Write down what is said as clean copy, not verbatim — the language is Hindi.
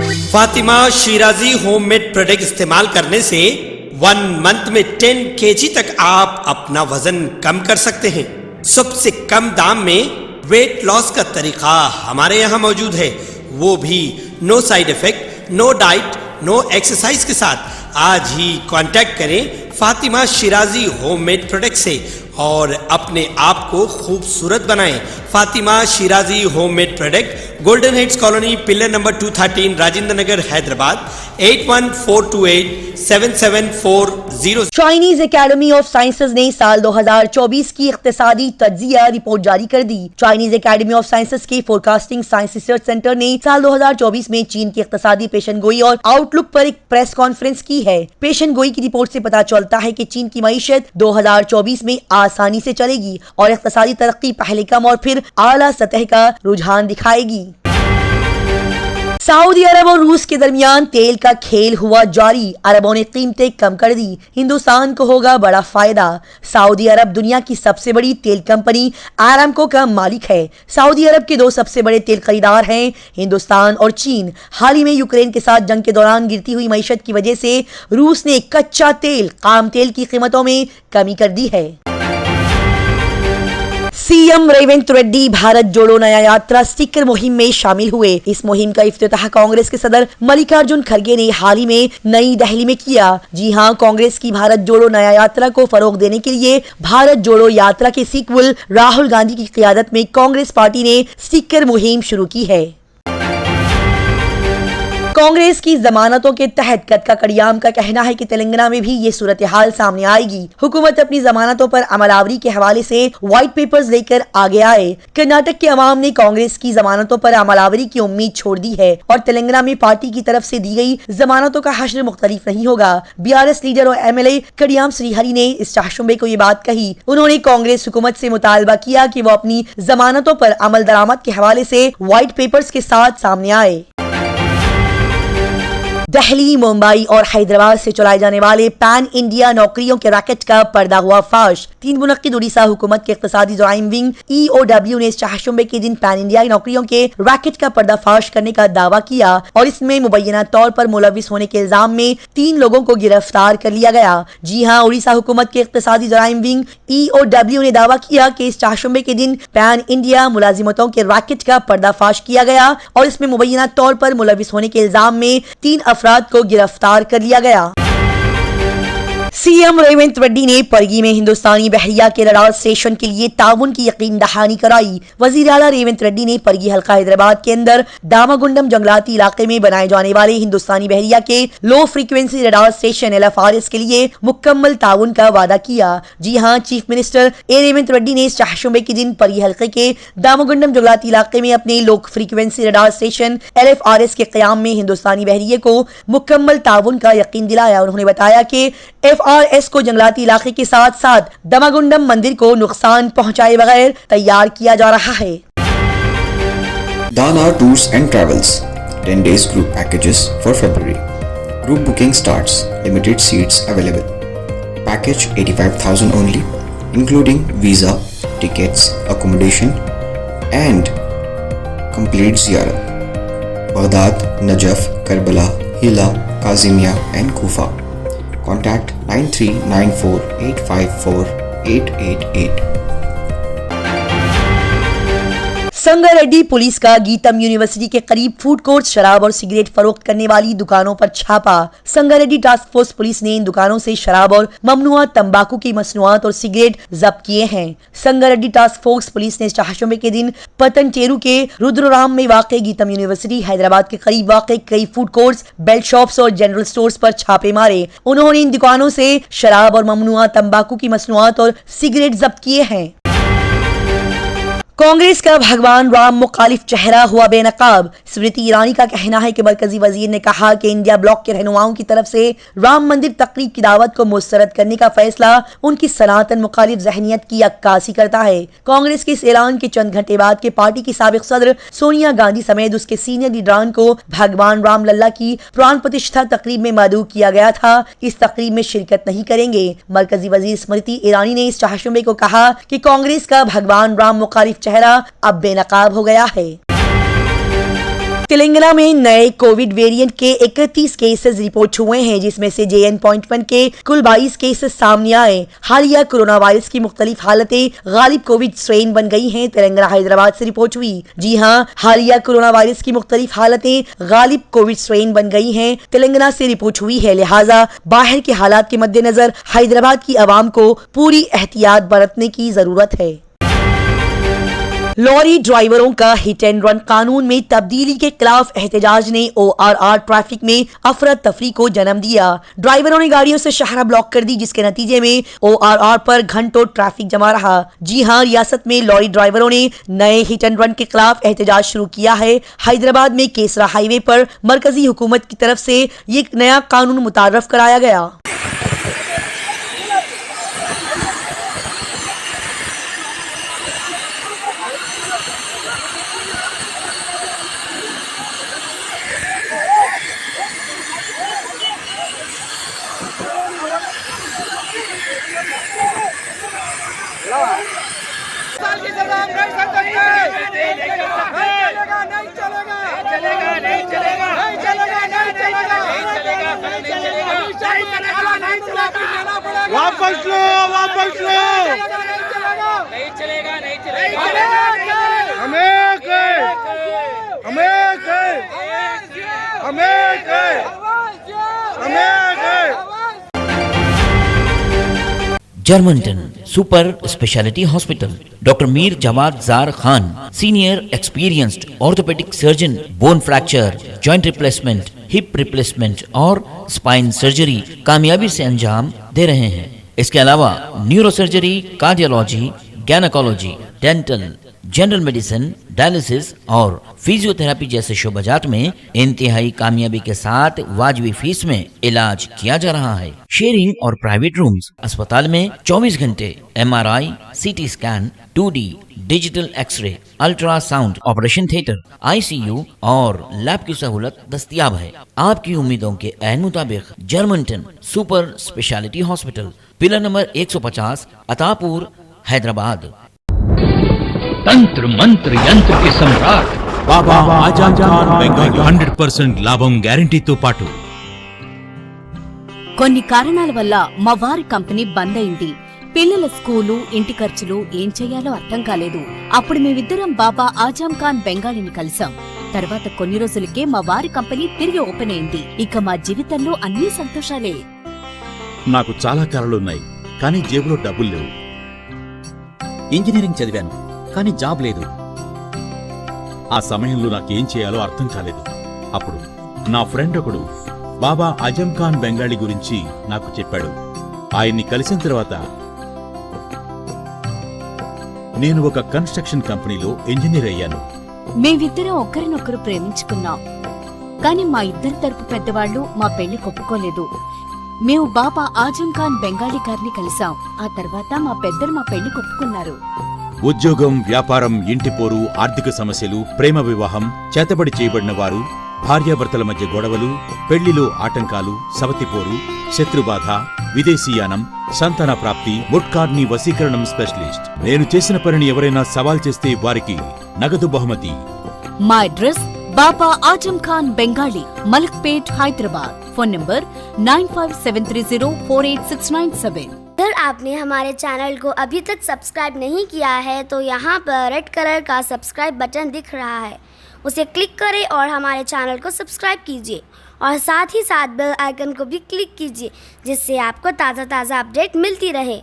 फातिमा शिराजी होममेड प्रोडक्ट इस्तेमाल करने से 1 मंथ में 10 kg तक आप अपना वजन कम कर सकते हैं। सबसे कम दाम में वेट लॉस का तरीका हमारे यहाँ मौजूद है, वो भी no side effect, no diet, no exercise के साथ। आज ही कांटेक्ट करें फातिमा शिराजी होममेड प्रोडक्ट से और अपने आप को खूबसूरत बनाएं। Fatima Shirazi homemade product, golden heads colony, pillar number 213, Rajendra Nagar, Hyderabad 8142877440। Chinese academy of sciences ने साल 2024 की इक्तिसादी तज्जिया रिपोर्ट जारी कर दी। चाइनीज एकेडमी ऑफ साइंसेज के फोरकास्टिंग साइंस रिसर्च सेंटर ने साल 2024 में चीन की इक्तिसादी पेशनगोई और आउटलुक पर एक प्रेस कॉन्फ्रेंस की है। पेशनगोई की रिपोर्ट से पता चलता है कि चीन की मईशत 2024 में आसानी से चलेगी और इक्तिसादी तरक्की पहले कम और फिर आला सतह का रुझान दिखाएगी। सऊदी अरब और रूस के दरमियान तेल का खेल हुआ जारी। अरबों ने कीमतें कम कर दी, हिंदुस्तान को होगा बड़ा फायदा। सऊदी अरब दुनिया की सबसे बड़ी तेल कंपनी आरामको का मालिक है। सऊदी अरब के 2 सबसे बड़े तेल खरीदार हैं, हिंदुस्तान और चीन। हाल ही में यूक्रेन के साथ जंग के दौरान गिरती हुई मईशत की वजह से रूस ने कच्चा तेल, खाम तेल की कीमतों में कमी कर दी है। सीएम रेवंत रेड्डी भारत जोड़ो नया यात्रा स्टिकर मुहिम में शामिल हुए। इस मुहिम का इफ्तिताह कांग्रेस के सदर मल्लिकार्जुन खड़गे ने हाल ही में नई दिल्ली में किया। जी हां, कांग्रेस की भारत जोड़ो नया यात्रा को फरोग देने के लिए भारत जोड़ो यात्रा के सीक्वल राहुल गांधी की क़ियादत में कांग्रेस पार्टी ने स्टिकर मुहिम शुरू की है। कांग्रेस की जमानतों के तहत कतका कड़ियाम का कहना है कि तेलंगाना में भी ये सूरत हाल सामने आएगी। हुकूमत अपनी जमानतों पर अमलावरी के हवाले से व्हाइट पेपर्स लेकर आगे आए। कर्नाटक के अवाम ने कांग्रेस की जमानतों पर अमलावरी की उम्मीद छोड़ दी है और तेलंगाना में पार्टी की तरफ से दी गई जमानतों का हश्र मुख्तलिफ नहीं होगा। बीआरएस लीडर और एमएलए कड़ियाम श्रीहरि ने इस चाशुंबे को ये बात कही। उन्होंने कांग्रेस हुकूमत से मुतालबा किया कि वो अपनी जमानतों पर अमल दरामद के हवाले से व्हाइट पेपर्स के साथ सामने आए। दिल्ली, मुंबई और हैदराबाद से चलाए जाने वाले पैन इंडिया नौकरियों के रैकेट का पर्दा हुआ फाश। 3 मुनक्किद उड़ीसा हुकूमत के इक़्तिसादी जराइम विंग EOW ने इस चाशुंबे के दिन पैन इंडिया नौकरियों के रैकेट का पर्दाफाश करने का दावा किया और इसमें मुबैना तौर पर मुलविस होने के इल्जाम में 3 लोगों को गिरफ्तार कर लिया गया। जी हां, उड़ीसा हुकूमत के इक़्तिसादी जराइम विंग EOW ने दावा किया कि इस चाशुंबे के दिन पैन इंडिया मुलाजिमतों के रैकेट का पर्दाफाश किया गया और इसमें मुबैना तौर पर मुलविस होने के इल्जाम में 3 अफराद को गिरफ्तार कर लिया गया। सीएम रेवंत रेड्डी ने परगी में हिंदुस्तानी बहरिया के रडार स्टेशन के लिए ताउन की यकीन दहानी कराई। वजीर आला रेवंत रेड्डी ने परगी हल्का हैदराबाद के अंदर दामागुंडम जंगलाती इलाके में बनाए जाने वाले हिंदुस्तानी बहरिया के low frequency radar station LFRS के लिए मुकम्मल ताउन का वादा किया। जी हां, चीफ मिनिस्टर रेवंत रेड्डी ने इस चाशुंबे के दिन परगी हल्के के दामागुंडम जंगलाती इलाके में अपने low frequency radar station LFRS के क़याम में हिंदुस्तानी बहरिये को मुकम्मल ताउन का यकीन दिलाया। उन्होंने बताया कि FRS को जंगलाती इलाके के साथ साथ दामागुंडम मंदिर को नुकसान पहुंचाए बगैर तैयार किया जा रहा है। Dana Tours and Travels 10 days group packages for February. Group booking starts. Limited seats available. Package 85,000 only, including visa, tickets, accommodation, and complete ziyarat. Baghdad, Najaf, Karbala, Hila, Kazimia, and Kufa. Contact 9394854888. Sangareddy police का गीतम यूनिवर्सिटी के करीब फूड कोर्ट, शराब और सिगरेट फरोख्त करने वाली दुकानों पर छापा। संगारेड्डी टास्क फोर्स पुलिस ने इन दुकानों से शराब और ममनुआ तंबाकू की मसनूआत और सिगरेट जब्त किए हैं। संगारेड्डी टास्क फोर्स पुलिस ने इस चाशुंबे के दिन पतनचेरू के रुद्रराम में वाक़े गीतम यूनिवर्सिटी हैदराबाद के करीब वाक़े कई फूड कोर्ट्स, बेल्ट शॉप्स और जनरल स्टोर्स पर छापे मारे। उन्होंने इन दुकानों से शराब और ममनुआ तंबाकू की मसनूआत और सिगरेट जब्त किए हैं। कांग्रेस का भगवान राम मुखालिफ चेहरा हुआ बेनकाब। स्मृति ईरानी का कहना है कि मरकजी वजीर ने कहा कि इंडिया ब्लॉक के रहनुमाओं की तरफ से राम मंदिर तकरीब की दावत को मुस्तरद करने का फैसला उनकी सनातन मुखालिफ जहनियत की अक्कासी करता है। कांग्रेस के इस ऐलान के चंद घंटे बाद के पार्टी की साबिक सदर सोनिया गांधी समेत उसके सीनियर लीडरान को भगवान राम लल्ला की प्राण प्रतिष्ठा तकरीब में मदऊ किया गया था। इस तकरीब में शिरकत नहीं करेंगे। मरकजी वजीर स्मृति ईरानी ने इस चाशुंबे को कहा कि कांग्रेस का भगवान राम मुखालिफ चेहरा अब बेनकाब हो गया है। तेलंगाना में नए कोविड वेरिएंट के 31 केसेस रिपोर्ट हुए हैं, जिसमें से JN.1 के कुल 22 केसेस सामने आए। हालिया कोरोना वायरस की मुख्तलिफ हालतें गालिब कोविड स्ट्रेन बन गई हैं। तेलंगाना हैदराबाद से रिपोर्ट हुई। जी हाँ, हालिया कोरोना वायरस की मुख्तलिफ हालतें गालिब कोविड स्ट्रेन बन गई हैं। तेलंगाना से रिपोर्ट हुई है, लिहाजा बाहर के हालात के मद्देनजर हैदराबाद की आवाम को पूरी एहतियात बरतने की जरूरत है। लॉरी ड्राइवरों का हिट एंड रन कानून में तब्दीली के खिलाफ एहतजाज ने ORR ट्रैफिक में अफरा तफरी को जन्म दिया। ड्राइवरों ने गाड़ियों से शाहरा ब्लॉक कर दी, जिसके नतीजे में ORR पर घंटों ट्रैफिक जमा रहा। जी हां, रियासत में लॉरी ड्राइवरों ने नए हिट एंड रन के खिलाफ एहतजाज शुरू किया है। हैदराबाद में केसरा हाईवे पर मरकजी हुकूमत की तरफ से एक नया कानून मुतारफ कराया गया। वापस लो, वापस लो, नहीं चलेगा, नहीं चलेगा, हमें गए, हमें गए, हमें गए, हमें गए। Germanten super speciality hospital, doctor Mir Jawad Jar Khan, senior experienced orthopaedic surgeon, bone fracture, joint replacement, hip replacement और स्पाइन सर्जरी कामयाबी से अंजाम दे रहे हैं। इसके अलावा neuro surgery, cardiology, gynaecology, dental, general medicine, dialysis और फिजियोथेरेपी जैसे शोबाजात में इंतहाई कामयाबी के साथ वाजिबी फीस में इलाज किया जा रहा है। शेयरिंग और प्राइवेट रूम्स, अस्पताल में 24 घंटे MRI, CT scan, 2D digital x-ray, ultrasound, operation theatre, ICU और लैब की सहूलत दस्तयाब है। आपकी उम्मीदों के ऐन मुताबिक Germanten super speciality hospital, pillar number 150, Attapur, Hyderabad. तंत्र मंत्र यंत्र के सम्राट బాబా ఆజం ఖాన్ బెంగాలీ 100% లాభం గ్యారెంటీతో పాటు కొన్ని కారణాల వల్ల మా వారి కంపెనీ బంద్ అయింది. పిల్లల స్కూలు, ఇంటి ఖర్చులు ఏం చెయ్యాలో అర్థం కాలేదు. అప్పుడు మేమిద్దరం బాబా ఆజం ఖాన్ బెంగాలీని కలిసాం. తర్వాత కొన్ని రోజులకే మా వారి కంపెనీ తిరిగి ఓపెన్ అయింది. ఇక మా జీవితంలో అన్ని సంతోషాలే. నాకు చాలా కలలున్నాయి, కానీ జేబులో డబ్బులు లేవు. ఇంజనీరింగ్ చదివాను, కానీ జాబ్ లేదు. ఆ సమయంలో నాకేం చేయాలో అర్థం కాలేదు. అప్పుడు నా ఫ్రెండ్ ఒకడు బాబా ఆజం ఖాన్ బెంగాలీ గురించి నాకు చెప్పాడు. ఆయన్ని కలిసిన తర్వాత నేను ఒక కన్స్ట్రక్షన్ కంపెనీలో ఇంజనీర్ అయ్యాను. మేమిద్దరం ఒకరినొకరు ప్రేమించుకున్నాం. కాని మా ఇద్దరి తరపు పెద్దవాళ్లు మా పెళ్లి ఒప్పుకోలేదు. మేము బాబా ఆజం ఖాన్ బెంగాలీ గారిని కలిసాం. ఆ తర్వాత మా పెద్దలు మా పెళ్లి ఒప్పుకున్నారు. ఉద్యోగం, వ్యాపారం, ఇంటి పోరు, ఆర్థిక సమస్యలు, ప్రేమ వివాహం, చేతబడి చేయబడిన వారు, భార్యాభర్తల మధ్య గొడవలు, పెళ్లిలో ఆటంకాలు, సవతిపోరు, శత్రుబాధ, విదేశీయానం, సంతాన ప్రాప్తి, ముట్కార్ని వశీకరణం స్పెషలిస్ట్. నేను చేసిన పనిని ఎవరైనా సవాల్ చేస్తే వారికి నగదు బహుమతి. మా address Baba Azam Khan Bengali, Malakpet, Hyderabad. Phone number 9573048697। अगर आपने हमारे चैनल को अभी तक सब्सक्राइब नहीं किया है तो यहाँ पर रेड कलर का सब्सक्राइब बटन दिख रहा है, उसे क्लिक करें और हमारे चैनल को सब्सक्राइब कीजिए और साथ ही साथ बेल आइकन को भी क्लिक कीजिए, जिससे आपको ताज़ा अपडेट मिलती रहे।